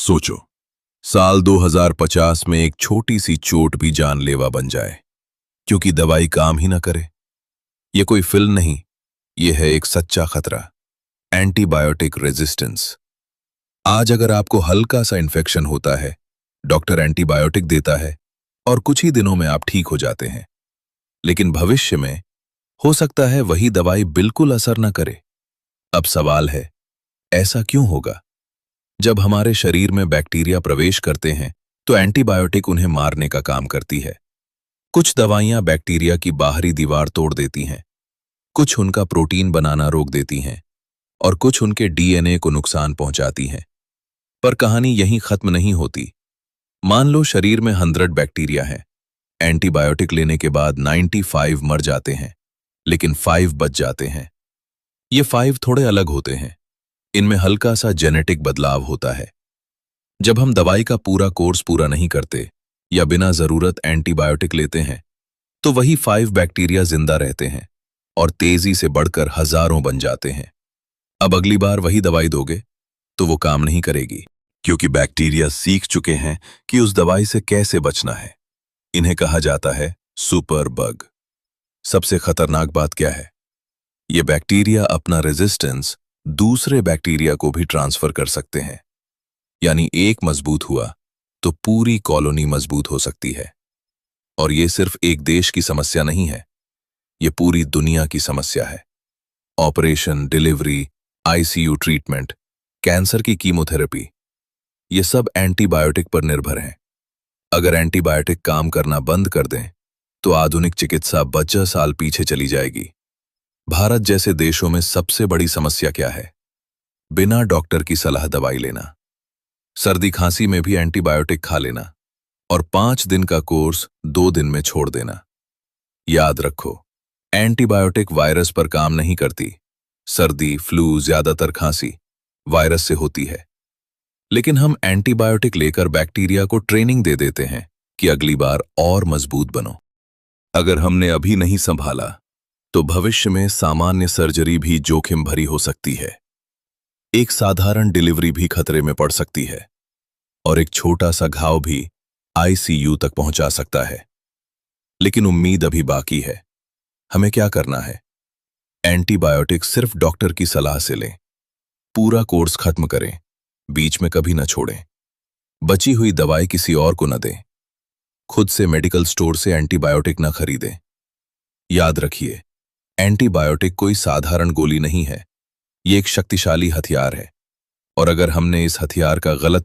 सोचो, साल 2050 में एक छोटी सी चोट भी जानलेवा बन जाए क्योंकि दवाई काम ही ना करे। ये कोई फिल्म नहीं, ये है एक सच्चा खतरा, एंटीबायोटिक रेजिस्टेंस। आज अगर आपको हल्का सा इन्फेक्शन होता है, डॉक्टर एंटीबायोटिक देता है और कुछ ही दिनों में आप ठीक हो जाते हैं। लेकिन भविष्य में हो सकता है वही दवाई बिल्कुल असर न करे। अब सवाल है, ऐसा क्यों होगा? जब हमारे शरीर में बैक्टीरिया प्रवेश करते हैं तो एंटीबायोटिक उन्हें मारने का काम करती है। कुछ दवाइयां बैक्टीरिया की बाहरी दीवार तोड़ देती हैं, कुछ उनका प्रोटीन बनाना रोक देती हैं और कुछ उनके डीएनए को नुकसान पहुंचाती हैं। पर कहानी यहीं खत्म नहीं होती। मान लो शरीर में 100 बैक्टीरिया हैं, एंटीबायोटिक लेने के बाद 95 मर जाते हैं, लेकिन 5 बच जाते हैं। ये 5 थोड़े अलग होते हैं, इनमें हल्का सा जेनेटिक बदलाव होता है। जब हम दवाई का पूरा कोर्स पूरा नहीं करते या बिना जरूरत एंटीबायोटिक लेते हैं तो वही 5 बैक्टीरिया जिंदा रहते हैं और तेजी से बढ़कर हजारों बन जाते हैं। अब अगली बार वही दवाई दोगे तो वो काम नहीं करेगी, क्योंकि बैक्टीरिया सीख चुके हैं कि उस दवाई से कैसे बचना है। इन्हें कहा जाता है सुपर बग। सबसे खतरनाक बात क्या है? ये बैक्टीरिया अपना रेजिस्टेंस दूसरे बैक्टीरिया को भी ट्रांसफर कर सकते हैं। यानी एक मजबूत हुआ तो पूरी कॉलोनी मजबूत हो सकती है। और ये सिर्फ एक देश की समस्या नहीं है, ये पूरी दुनिया की समस्या है। Operation, delivery, ICU treatment, cancer की कीमोथेरेपी, ये सब एंटीबायोटिक पर निर्भर हैं। अगर एंटीबायोटिक काम करना बंद कर दें तो आधुनिक चिकित्सा 50 साल पीछे चली जाएगी। भारत जैसे देशों में सबसे बड़ी समस्या क्या है? बिना डॉक्टर की सलाह दवाई लेना, सर्दी खांसी में भी एंटीबायोटिक खा लेना और 5 दिन का कोर्स 2 दिन में छोड़ देना। याद रखो, एंटीबायोटिक वायरस पर काम नहीं करती। सर्दी, फ्लू, ज्यादातर खांसी वायरस से होती है। लेकिन हम एंटीबायोटिक लेकर बैक्टीरिया को ट्रेनिंग दे देते हैं कि अगली बार और मजबूत बनो। अगर हमने अभी नहीं संभाला तो भविष्य में सामान्य सर्जरी भी जोखिम भरी हो सकती है। एक साधारण डिलीवरी भी खतरे में पड़ सकती है और एक छोटा सा घाव भी आईसीयू तक पहुंचा सकता है। लेकिन उम्मीद अभी बाकी है। हमें क्या करना है? एंटीबायोटिक सिर्फ डॉक्टर की सलाह से लें, पूरा कोर्स खत्म करें, बीच में कभी न छोड़ें। बची हुई दवाई किसी और को न दें। खुद से मेडिकल स्टोर से एंटीबायोटिक न खरीदें। याद रखिए, एंटीबायोटिक कोई साधारण गोली नहीं है, ये एक शक्तिशाली हथियार है। और अगर हमने इस हथियार का गलत